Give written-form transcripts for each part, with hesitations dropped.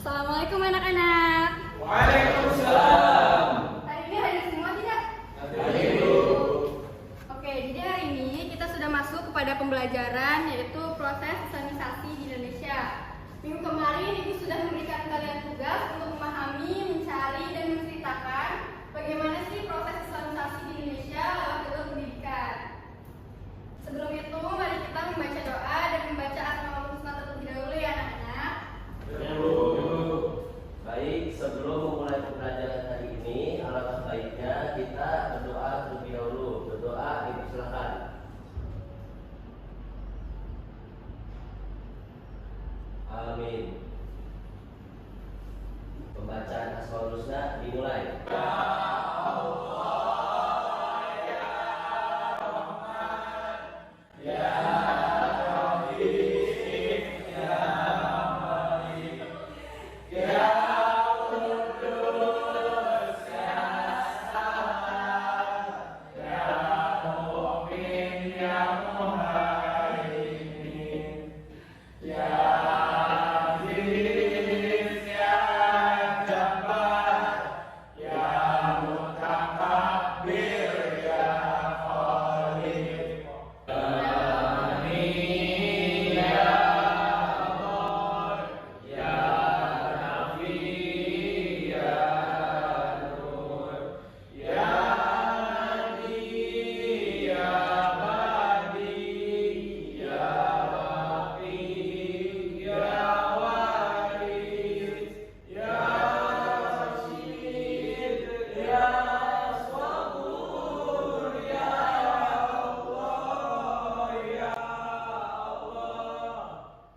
Assalamualaikum anak-anak. Waalaikumsalam. Hari ini hadir semua tidak? Hadir. Oke, jadi hari ini kita sudah masuk kepada pembelajaran yaitu proses islamisasi di Indonesia. Minggu kemarin Ibu sudah memberikan kalian tugas untuk memahami, mencari, dan menceritakan bagaimana sih proses islamisasi di Indonesia lewat jalur pendidikan. Sebelum itu, mari kita membaca doa dan membaca Asmaul Husna terlebih dahulu ya anak-anak. Baik, sebelum memulai pembelajaran hari ini, alangkah baiknya kita berdoa terlebih dahulu. Berdoa, Ibu silakan. Amin. Pembacaan Asmaul Husna dimulai.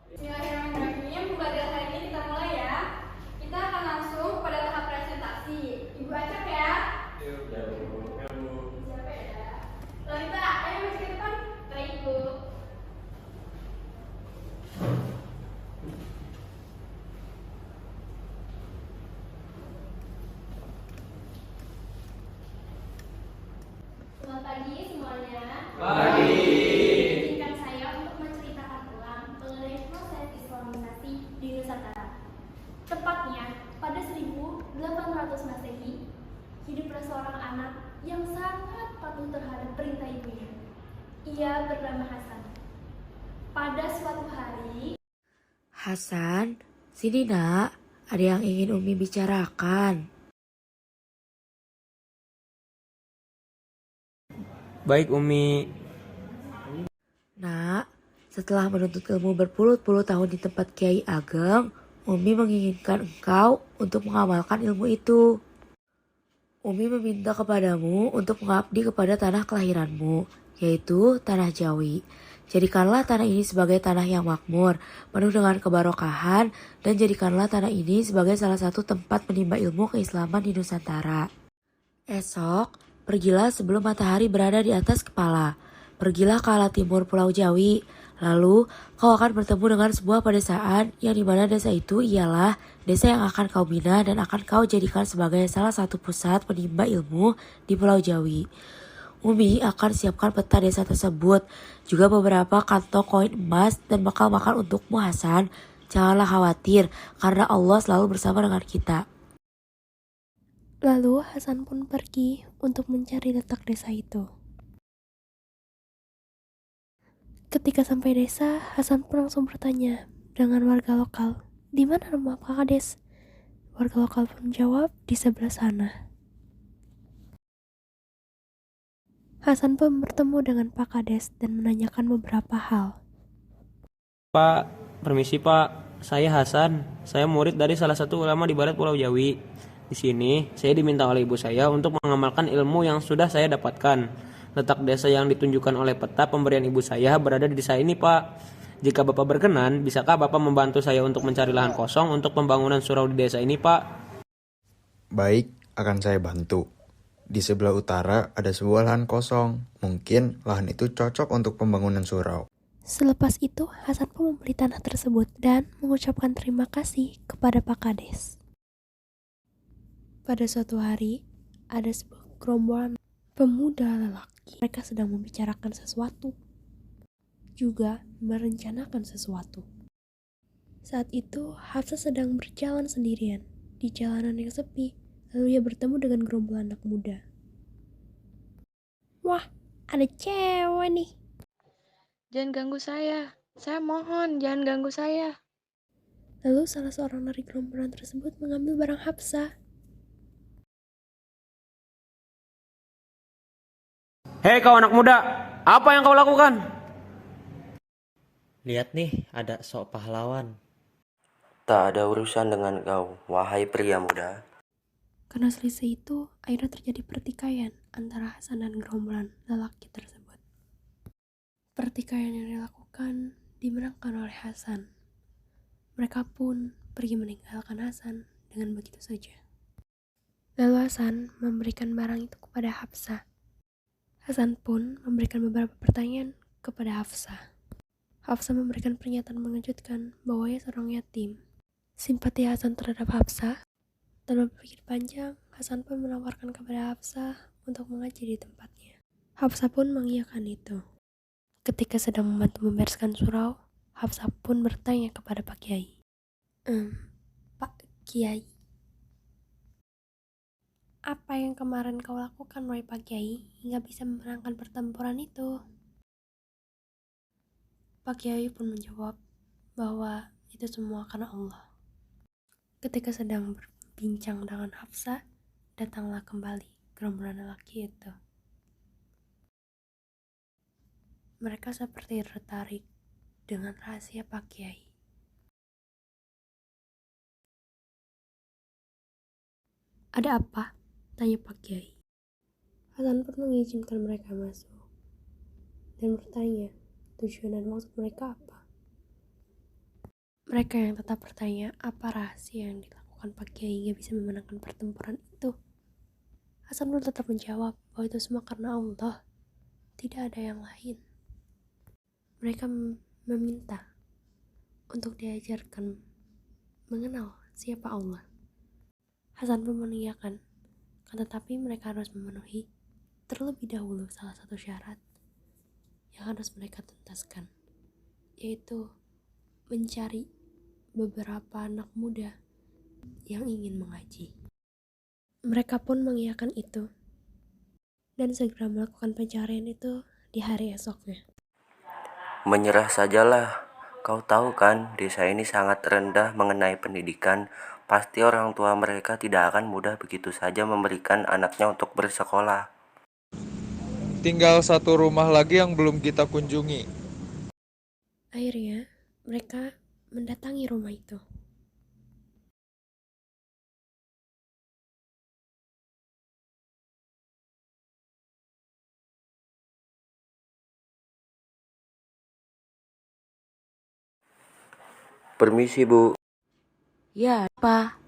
Bismillahirrahmanirrahim. Pembelajaran hari ini kita mulai ya. Kita akan langsung kepada tahap presentasi. Ibu acak ya. Siapa ya? Lalita, ayo maju ke depan. Baik, Bu. Selamat pagi semuanya. Pagi. Izinkan saya untuk menceritakan ulang mengenai proses islamisasi di Nusantara. Tepatnya pada 1800 Masehi, hiduplah seorang anak yang sangat patuh terhadap perintah ibunya. Ia bernama Hasan. Pada suatu hari, Hasan, sini nak, ada yang ingin Umi bicarakan. Baik, Umi. Nak, setelah menuntut ilmu berpuluh-puluh tahun di tempat Kiai Ageng, Umi menginginkan engkau untuk mengamalkan ilmu itu. Umi meminta kepadamu untuk mengabdi kepada tanah kelahiranmu, yaitu Tanah Jawi. Jadikanlah tanah ini sebagai tanah yang makmur, penuh dengan kebarokahan, dan jadikanlah tanah ini sebagai salah satu tempat menimba ilmu keislaman di Nusantara. Esok, pergilah sebelum matahari berada di atas kepala. Pergilah ke arah timur Pulau Jawi. Lalu, kau akan bertemu dengan sebuah pedesaan yang dimana desa itu ialah desa yang akan kau bina dan akan kau jadikan sebagai salah satu pusat penimba ilmu di Pulau Jawi. Umi akan siapkan peta desa tersebut, juga beberapa kantong koin emas dan bekal makan untukmu Hasan. Janganlah khawatir, karena Allah selalu bersama dengan kita. Lalu Hasan pun pergi untuk mencari letak desa itu. Ketika sampai desa, Hasan pun langsung bertanya dengan warga lokal, "Di mana rumah Pak Kades?" Warga lokal pun menjawab, "Di sebelah sana." Hasan pun bertemu dengan Pak Kades dan menanyakan beberapa hal. Pak, permisi Pak, saya Hasan. Saya murid dari salah satu ulama di barat Pulau Jawi. Di sini, saya diminta oleh ibu saya untuk mengamalkan ilmu yang sudah saya dapatkan. Letak desa yang ditunjukkan oleh peta pemberian ibu saya berada di desa ini, Pak. Jika Bapak berkenan, bisakah Bapak membantu saya untuk mencari lahan kosong untuk pembangunan surau di desa ini, Pak? Baik, akan saya bantu. Di sebelah utara ada sebuah lahan kosong. Mungkin lahan itu cocok untuk pembangunan surau. Selepas itu, Hasan pun membeli tanah tersebut dan mengucapkan terima kasih kepada Pak Kades. Pada suatu hari, ada sebuah gerombolan pemuda lelaki. Mereka sedang membicarakan sesuatu, juga merencanakan sesuatu. Saat itu, Hafsah sedang berjalan sendirian di jalanan yang sepi. Lalu ia bertemu dengan gerombolan anak muda. Wah, ada cewek nih. Jangan ganggu saya mohon jangan ganggu saya. Lalu salah seorang dari gerombolan tersebut mengambil barang Hafsah. Hei kau anak muda, apa yang kau lakukan? Lihat nih, ada sok pahlawan. Tak ada urusan dengan kau, wahai pria muda. Karena selisih itu, akhirnya terjadi pertikaian antara Hasan dan gerombolan lelaki tersebut. Pertikaian yang dilakukan dimenangkan oleh Hasan. Mereka pun pergi meninggalkan Hasan dengan begitu saja. Lalu Hasan memberikan barang itu kepada Hafsah. Hasan pun memberikan beberapa pertanyaan kepada Hafsah. Hafsah memberikan pernyataan mengejutkan bahwa ia seorang yatim. Simpati Hasan terhadap Hafsah. Tanpa berpikir panjang, Hasan pun menawarkan kepada Hafsah untuk mengaji di tempatnya. Hafsah pun mengiyakan itu. Ketika sedang membantu membereskan surau, Hafsah pun bertanya kepada Pak Kiai. Pak Kiai, apa yang kemarin kau lakukan wahai Pak Kiai hingga bisa memenangkan pertempuran itu? Pak Kiai pun menjawab bahwa itu semua karena Allah. Ketika sedang berbincang dengan Hafsah, datanglah kembali gerombolan lelaki itu. Mereka seperti tertarik dengan rahasia Pak Kiai. Ada apa? Tanya Pak Kiai. Hasan pun mengizinkan mereka masuk dan bertanya tujuan dan maksud mereka apa. Mereka yang tetap bertanya apa rahasia yang dilakukan Pak Kiai hingga bisa memenangkan pertempuran itu. Hasan pun tetap menjawab bahwa itu semua karena Allah, tidak ada yang lain. Mereka meminta untuk diajarkan mengenal siapa Allah. Hasan pun mengiyakan, tetapi mereka harus memenuhi terlebih dahulu salah satu syarat yang harus mereka tuntaskan, yaitu mencari beberapa anak muda yang ingin mengaji. Mereka pun mengiyakan itu dan segera melakukan pencarian itu di hari esoknya. Menyerah sajalah. Kau tahu kan, desa ini sangat rendah mengenai pendidikan. Pasti orang tua mereka tidak akan mudah begitu saja memberikan anaknya untuk bersekolah. Tinggal satu rumah lagi yang belum kita kunjungi. Akhirnya, mereka mendatangi rumah itu. Permisi Bu. Ya, apa?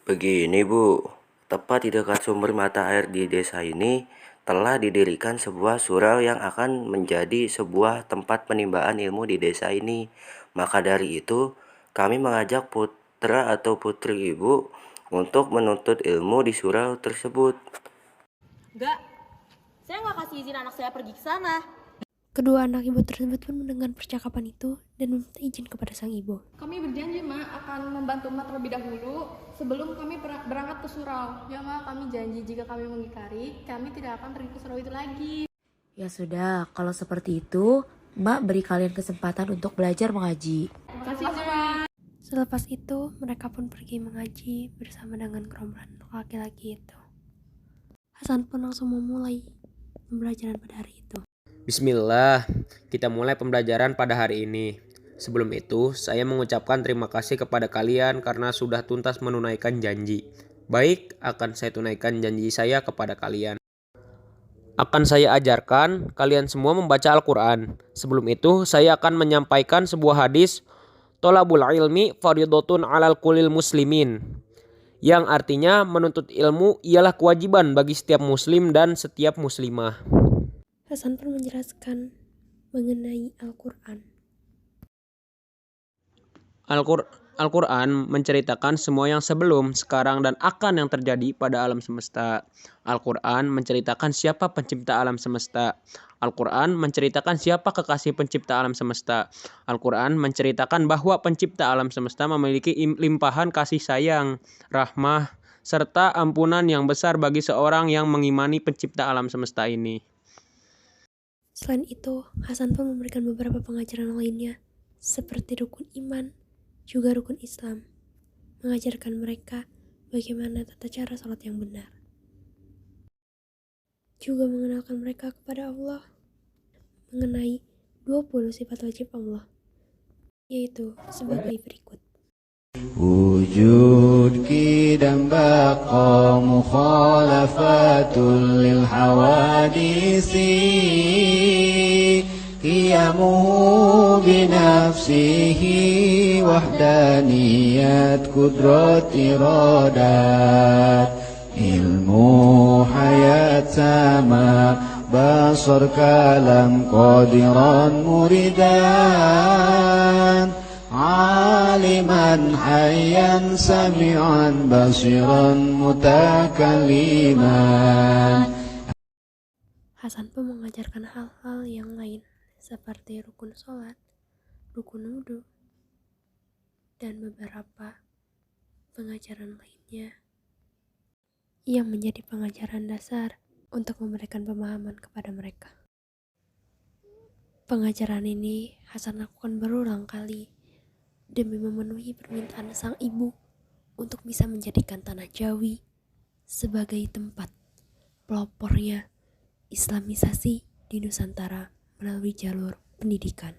Begini Bu, tepat di dekat sumber mata air di desa ini telah didirikan sebuah surau yang akan menjadi sebuah tempat penimbangan ilmu di desa ini. Maka dari itu, kami mengajak putra atau putri Ibu untuk menuntut ilmu di surau tersebut. Enggak, saya nggak kasih izin anak saya pergi ke sana. Kedua anak ibu tersebut pun mendengar percakapan itu dan meminta izin kepada sang ibu. Kami berjanji, Ma, akan membantu Ma terlebih dahulu sebelum kami berangkat ke surau. Ya, Ma, kami janji jika kami mengingkari, kami tidak akan pergi ke surau itu lagi. Ya sudah, kalau seperti itu, Mak beri kalian kesempatan untuk belajar mengaji. Terima kasih, Ma. Selepas itu, mereka pun pergi mengaji bersama dengan gerombolan laki-laki itu. Hasan pun langsung memulai pembelajaran pada hari itu. Bismillah, kita mulai pembelajaran pada hari ini. Sebelum itu, saya mengucapkan terima kasih kepada kalian karena sudah tuntas menunaikan janji. Baik, akan saya tunaikan janji saya kepada kalian. Akan saya ajarkan kalian semua membaca Al-Quran. Sebelum itu, saya akan menyampaikan sebuah hadis, Tolabul ilmi fardhatun 'alal kulil muslimin, yang artinya menuntut ilmu ialah kewajiban bagi setiap muslim dan setiap muslimah. Hasan pun menjelaskan mengenai Al-Quran. Al-Quran menceritakan semua yang sebelum, sekarang, dan akan yang terjadi pada alam semesta. Al-Quran menceritakan siapa pencipta alam semesta. Al-Quran menceritakan siapa kekasih pencipta alam semesta. Al-Quran menceritakan bahwa pencipta alam semesta memiliki limpahan kasih sayang, rahmah, serta ampunan yang besar bagi seorang yang mengimani pencipta alam semesta ini. Selain itu, Hasan pun memberikan beberapa pengajaran lainnya, seperti rukun iman, juga rukun Islam, mengajarkan mereka bagaimana tata cara sholat yang benar. Juga mengenalkan mereka kepada Allah, mengenai 20 sifat wajib Allah, yaitu sebagai berikut. Wujud kidam baqa mukhalafatul lil hawadisi qiyamuhu binafsihi wahdaniyat kudrat iradat ilmu hayat sama basar kalam qadiran muridan aliman hayyan sami'an basiran mutakalliman. Hasan pun mengajarkan hal-hal yang lain seperti rukun sholat, rukun wudhu, dan beberapa pengajaran lainnya yang menjadi pengajaran dasar untuk memberikan pemahaman kepada mereka. Pengajaran ini Hasan lakukan berulang kali demi memenuhi permintaan sang ibu untuk bisa menjadikan tanah Jawi sebagai tempat pelopornya Islamisasi di Nusantara melalui jalur pendidikan.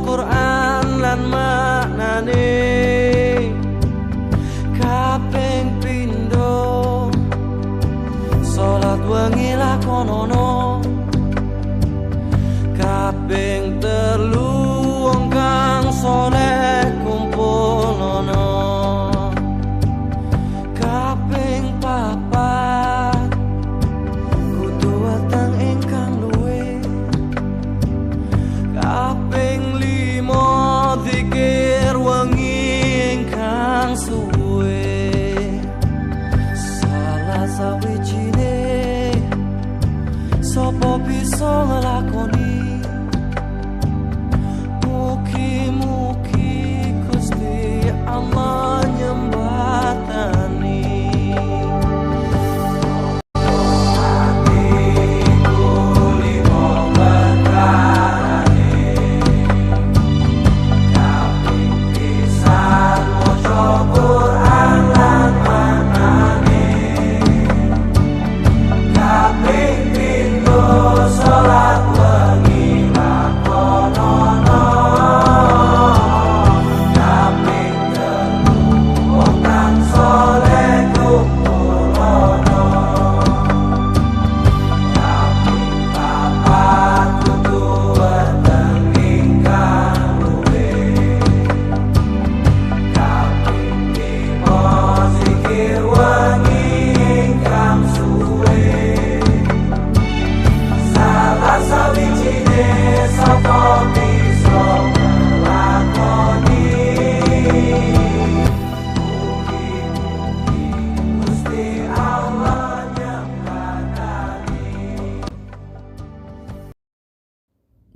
Quran lan maknane kaping pindho salat wengi lakonono kaping telu wong kang saleh kumpulono kaping papat kudu weteng ingkang luwih kaping lima zikir wengi ingkang suwe salah sawijine sapa bisa nglakoni mugi-mugi Gusti Allah nyembatani.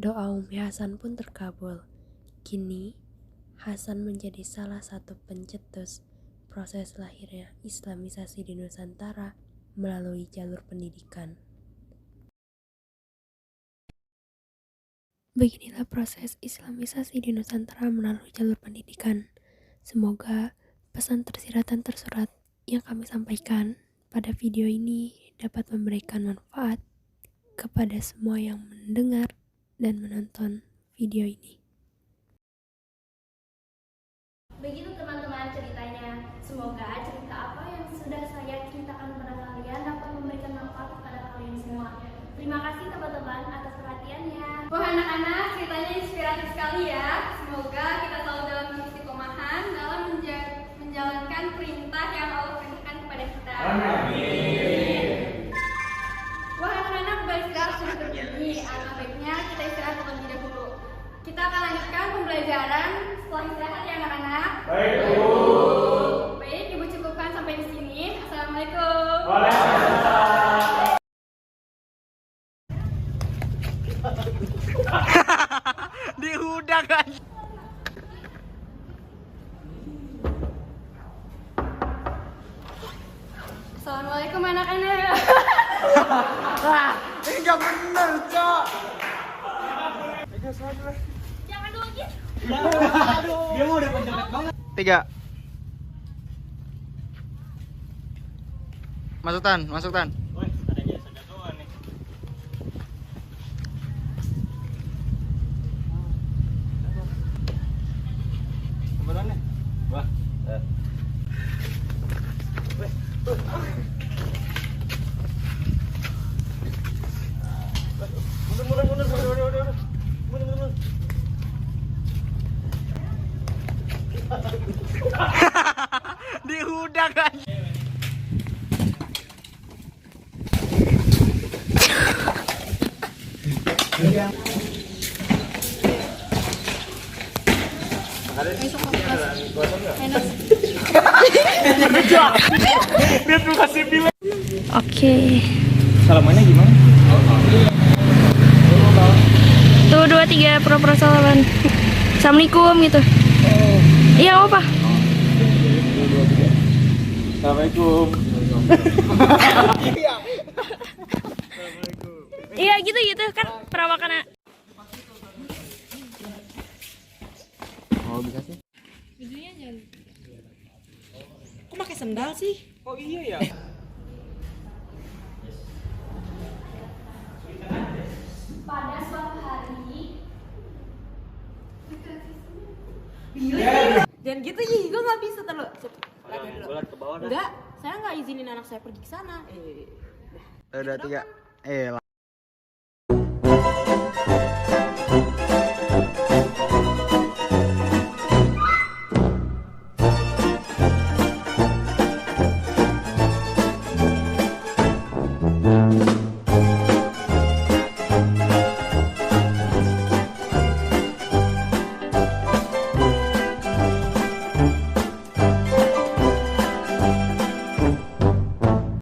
Doa Umi Hasan pun terkabul. Kini, Hasan menjadi salah satu pencetus proses lahirnya Islamisasi di Nusantara melalui jalur pendidikan. Beginilah proses Islamisasi di Nusantara melalui jalur pendidikan. Semoga pesan tersirat dan tersurat yang kami sampaikan pada video ini dapat memberikan manfaat kepada semua yang mendengar dan menonton video ini. Begitu teman-teman ceritanya. Semoga cerita apa yang sudah Diudak kan. Assalamualaikum anak-anak. Ini nggak bener, Cok. Jangan dulu gitu. Dia mau udah penjelek banget. 3. Masuk tan. Diudak kan. Oke. Salamannya gimana? Tuh 2, 3 pura-pura salaman. Assalamualaikum gitu. Iya apa? Assalamualaikum. Iya gitu kan perawakan. Oh bisa sih. Videonya jangan. Kok pakai sendal sih? Oh iya ya. Pada suatu hari. Jangan gitu ya, gue nggak bisa terlalu. Bulat ke bawah dah. Enggak, saya nggak izinin anak saya pergi ke sana. Udah 3.